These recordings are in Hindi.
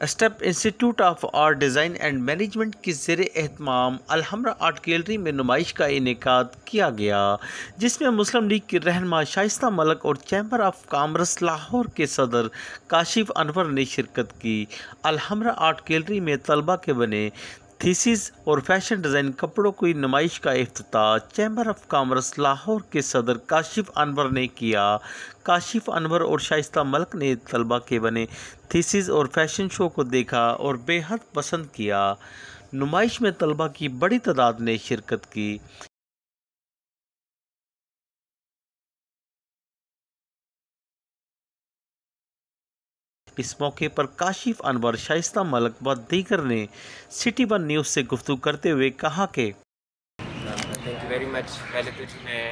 Step institute of art design and management की ज़ेर एहतमाम अलहमरा आर्ट गैलरी में नुमाइश का इनेकाद किया गया, जिसमें मुस्लिम लीग की रहनुमा शाइस्ता मलिक और चैम्बर ऑफ कॉमर्स लाहौर के सदर काशिफ अनवर ने शिरकत की। अलहमरा आर्ट गैलरी में तलबा के बने थीसिस और फैशन डिज़ाइन कपड़ों की नुमाइश का इफ्तिताह चैम्बर ऑफ कॉमर्स लाहौर के सदर काशिफ अनवर ने किया। काशिफ अनवर और शाइस्ता मलिक ने तलबा के बने थीसिस और फैशन शो को देखा और बेहद पसंद किया। नुमाइश में तलबा की बड़ी तादाद ने शिरकत की। इस मौके पर काशिफ अनवर, शाइस्ता मलिक व दीगर ने सिटी वन न्यूज़ से गुफ्तगू करते हुए कहा कि थैंक यू वेरी मच। पहले तो मैं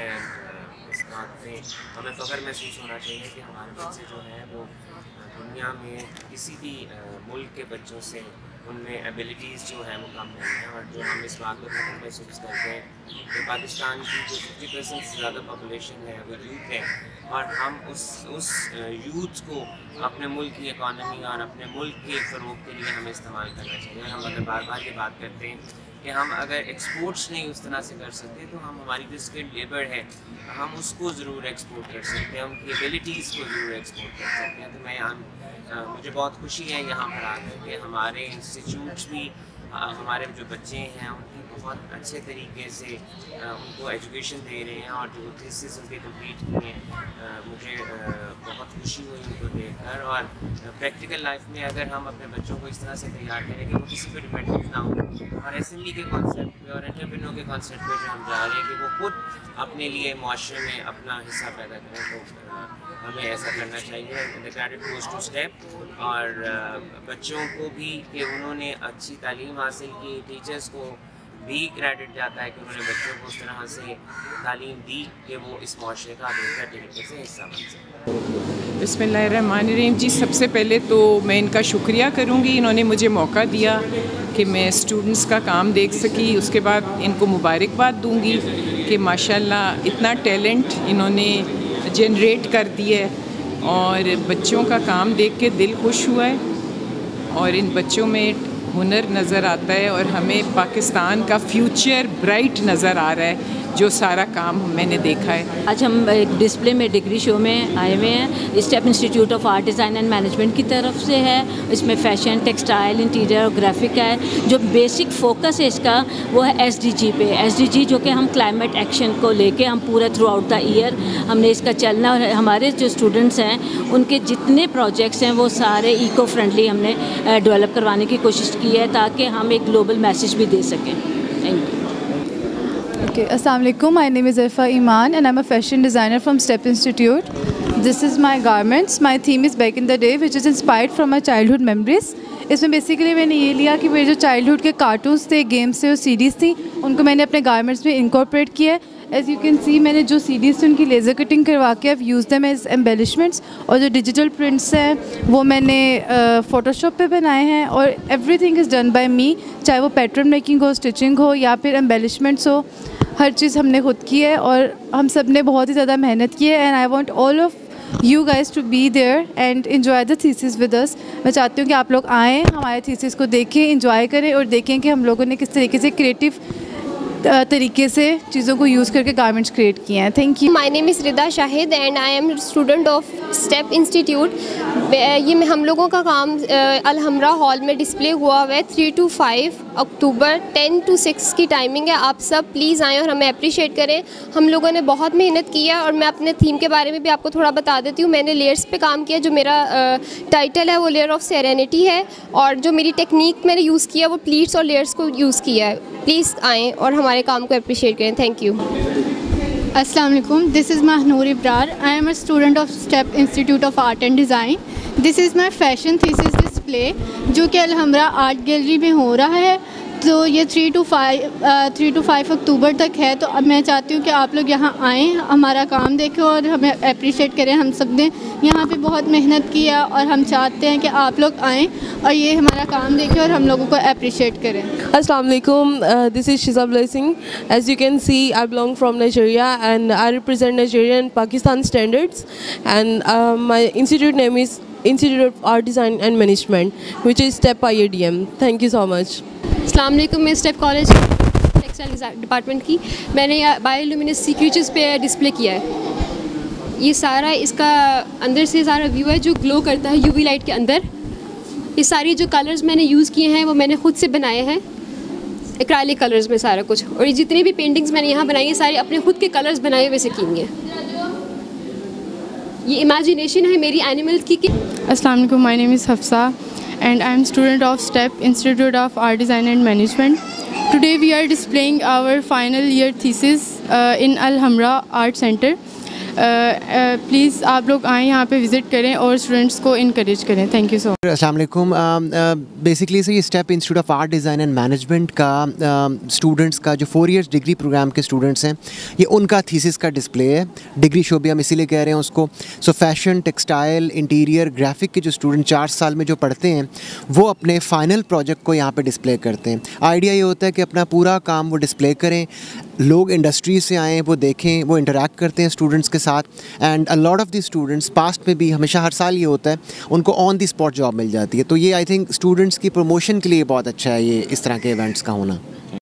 इस बात पे हमें फ़ख्र महसूस होना चाहिए कि हमारे बच्चे जो हैं वो दुनिया में किसी भी मुल्क के बच्चों से उनमें एबिलिटीज़ जो हैं वो कम नहीं हैं, और जो हम इस बात को फ़ख्र महसूस करते हैं कि पाकिस्तान की जो 50% से ज़्यादा पॉपुलेशन है वो यूथ है, और हम उस यूथ को अपने मुल्क की इकॉनमी और अपने मुल्क के फ़रोग़ के लिए हमें इस्तेमाल करना चाहिए। हम अगर बार बार ये बात करते हैं कि हम अगर एक्सपोर्ट्स नहीं उस तरह से कर सकते तो हम हमारी जो स्किल्ड लेबर है हम उसको ज़रूर एक्सपोर्ट कर सकते हैं, उनकी एबिलिटीज़ को ज़रूर एक्सपोर्ट कर सकते हैं। तो मैं मुझे बहुत खुशी है यहाँ पर आकर कि हमारे इंस्टीट्यूट्स भी हमारे जो बच्चे हैं उनकी बहुत अच्छे तरीके से उनको एजुकेशन दे रहे हैं, और जो थीसिस उनके कंप्लीट किए हैं मुझे बहुत खुशी हुई उनको देखकर। और प्रैक्टिकल लाइफ में अगर हम अपने बच्चों को इस तरह से तैयार करें कि वो किसी पर डिपेंडेंट ना हो, और एसएमई के कॉन्सेप्ट पे और एंटरप्रेन्योर के कॉन्सेप्ट पे जो हम जा रहे हैं कि वो खुद अपने लिए माशरे में अपना हिस्सा पैदा करें, तो हमें ऐसा करना चाहिए। The credit goes to step, और बच्चों को भी कि उन्होंने अच्छी तालीम हासिल की, टीचर्स को भी क्रेडिट जाता है कि उन्होंने बच्चों को उस तरह से तालीम दी कि वो इस माशरे का बेहतर तरीके से हिस्सा बन सके। बिस्मिल्लाहिर्रहमानिर्रहीम। जी, सबसे पहले तो मैं इनका शुक्रिया करूँगी, इन्होंने मुझे मौका दिया कि मैं स्टूडेंट्स का काम देख सकी। उसके बाद इनको मुबारकबाद दूँगी कि माशाल्लाह इतना टैलेंट इन्होंने जनरेट कर दिया है, और बच्चों का काम देख के दिल खुश हुआ है, और इन बच्चों में हुनर नज़र आता है, और हमें पाकिस्तान का फ्यूचर ब्राइट नज़र आ रहा है जो सारा काम मैंने देखा है। आज हम एक डिस्प्ले में डिग्री शो में आए हुए हैं, step institute of art design and management की तरफ से है। इसमें फैशन, टेक्सटाइल, इंटीरियर और ग्राफिक है। जो बेसिक फोकस है इसका वो है एसडीजी पे। एसडीजी जो कि हम क्लाइमेट एक्शन को लेके हम पूरा थ्रू आउट द ईयर हमने इसका चलना, और हमारे जो स्टूडेंट्स हैं उनके जितने प्रोजेक्ट्स हैं वो सारे इको फ्रेंडली हमने डेवलप करवाने की कोशिश की है, ताकि हम एक ग्लोबल मैसेज भी दे सकें। Thank you. Okay, Assalamualaikum. My name is Irfa Iman and I'm a fashion designer from Step Institute. This is my garments. My theme is back in the day, which is inspired from my childhood memories. इसमें बेसिकली मैंने ये लिया कि मेरे जो चाइल्डहुड के कार्टून्स थे, गेम्स थे और सीडीज़ थी, उनको मैंने अपने गारमेंट्स में इनकॉर्पोरेट किया है। एज़ यू कैन सी, मैंने जो सीडीज़ थी उनकी लेज़र कटिंग करवा के I've used them as embellishments, और जो डिजिटल प्रिंट्स हैं वो मैंने फ़ोटोशॉप पे बनाए हैं, और एवरीथिंग इज़ डन बाय मी, चाहे वो पैटर्न मेकिंग हो, स्टिचिंग हो या फिर एम्बेलिशमेंट्स हो, हर चीज़ हमने खुद की है, और हम सब ने बहुत ही ज़्यादा मेहनत की है। And I want all of you guys to be there and enjoy the thesis with us. मैं चाहती हूँ कि आप लोग आएँ, हमारे thesis को देखें, enjoy करें, और देखें कि हम लोगों ने किस तरीके से क्रिएटिव तरीके से चीज़ों को यूज़ करके गारमेंट्स क्रिएट किए हैं। Thank you. My name is Rida Shahid and I am student of step institute. ये हम लोगों का काम अलहमरा हॉल में डिस्प्ले हुआ है 3 to 5 अक्टूबर 10 to 6 की टाइमिंग है। आप सब प्लीज़ आएँ और हमें अप्रिशिएट करें। हम लोगों ने बहुत मेहनत की है, और मैं अपने थीम के बारे में भी आपको थोड़ा बता देती हूँ। मैंने लेयर्स पे काम किया, जो मेरा टाइटल है वो लेयर ऑफ सेरेनिटी है, और जो मेरी टेक्निक मैंने यूज़ किया वो प्लीट्स और लेयर्स को यूज़ किया है। प्लीज़ आएँ और हमारे काम को अप्रिशिएट करें। Thank you. Assalamu alaikum. This is Mahnoor Ibrar. I am a student of Step Institute of Art and Design. This is my fashion thesis display जो कि अलहमरा आर्ट गैलरी में हो रहा है। तो ये 3 to 5 अक्टूबर तक है। तो अब मैं चाहती हूँ कि आप लोग यहाँ आएँ, हमारा काम देखें और हमें अप्रिशिएट करें। हम सब ने यहाँ पे बहुत मेहनत की है, और हम चाहते हैं कि आप लोग आएँ और ये हमारा काम देखें और हम लोगों को अप्रिशिएट करें। Assalamu alaikum. This is Shiza Blessing. As you can see, I belong from Nigeria and I represent Nigeria and Pakistan standards. And my institute name is Institute of Art Design and Management, which is STEP IADM. Thank you so much. अस्सलाम वालेकुम, मैं स्टेप कॉलेज टेक्सटाइल डिपार्टमेंट की मैंने बायोल्यूमिनेसेंस क्रीचर्स पे डिस्प्ले किया है। ये सारा इसका अंदर से सारा व्यू है जो ग्लो करता है यूवी लाइट के अंदर। ये सारी जो कलर्स मैंने यूज़ किए हैं वो मैंने खुद से बनाए हैं, एक्राइलिक कलर्स में सारा कुछ। और ये जितनी भी पेंटिंग्स मैंने यहाँ बनाई है सारी अपने खुद के कलर्स बनाए हुए से की हैं। ये इमेजिनेशन है मेरी एनिमल की। अस्सलाम वालेकुम, my name is Hafsa and I am student of STEP Institute of Art Design and Management. Today we are displaying our final year thesis in Al-Hamra Art Center. Please आप लोग आएँ यहाँ पे विज़िट करें और स्टूडेंट्स को इनकरेज करें। Thank you so much. अस्सलाम वालेकुम। बेसिकली से ये step institute of art design and management का स्टूडेंट्स का जो 4 इयर्स डिग्री प्रोग्राम के स्टूडेंट्स हैं, ये उनका थीसिस का डिस्प्ले है। डिग्री शो भी हम इसीलिए कह रहे हैं उसको। सो फैशन, टेक्सटाइल, इंटीरियर, ग्राफिक के जो स्टूडेंट 4 साल में जो पढ़ते हैं वो अपने फाइनल प्रोजेक्ट को यहाँ पर डिस्प्ले करते हैं। आइडिया ये होता है कि अपना पूरा काम वो डिस्प्ले करें, लोग इंडस्ट्री से आएँ, वो देखें, वो इंटरेक्ट करते हैं स्टूडेंट्स के साथ। And a lot of the students past में भी हमेशा हर साल ये होता है उनको ऑन दी स्पॉट जॉब मिल जाती है। तो ये आई थिंक स्टूडेंट्स की प्रमोशन के लिए बहुत अच्छा है ये इस तरह के इवेंट्स का होना।